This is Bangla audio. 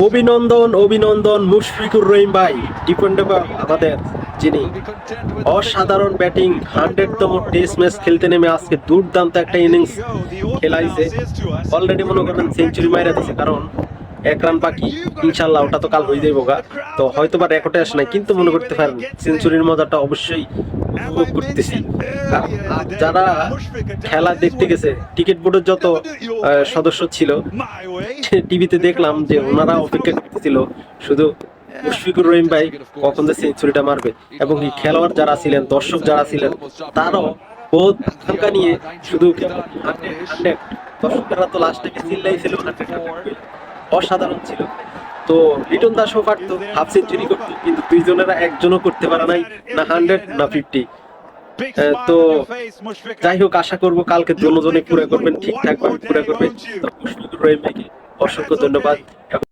অভিনন্দন অভিনন্দন মুশফিকুর রহিম ভাই, ডিপেন্ডেবল আমাদের, যিনি অসাধারণ ব্যাটিং 100তম টেস্ট ম্যাচ খেলতে নেমে আজকে দুর্দান্ত একটা ইনিংস খেলাইছে। অলরেডি মনে করেন সেঞ্চুরি মাইরা দিছে, কারণ এক রান বাকি, ইনশাল্লাহ ওটা তো কাল হয়ে যাইব গা। তো হয়তো বা রেকর্ডে আসে নাই, কিন্তু মনে করতে পারেন সেঞ্চুরির মজাটা অবশ্যই উপভোগ করতেছি। যারা খেলা দেখতে গেছে, টিকিট বোর্ডের যত সদস্য ছিল, টিভিতে দেখলাম যে ওনারা অপেক্ষা করতেছিল শুধু মুশফিকুর রহিম ভাই কখন যে সেঞ্চুরিটা মারবে। এবং কি খেলোয়াড় যারা ছিলেন, দর্শক যারা ছিলেন, তারাও বহুত আকাঙ্ক্ষা নিয়ে শুধু দর্শকেরা তো লাস্ট টাইমে চিল্লাইছিল 100 অসাধারণ ছিল। তো লিটন দাসও পারতো হাফ সেঞ্চুরি করতে, কিন্তু দুইজনেরা একজনও করতে পারে নাই, না 100 না 50। তো যাই হোক, আশা করবো কালকে দুজনে পুরো করবেন, ঠিকঠাক ভাবে পুরো করবেন। তো মুশফিকুর রহিম ভাইকে অসংখ্য ধন্যবাদ।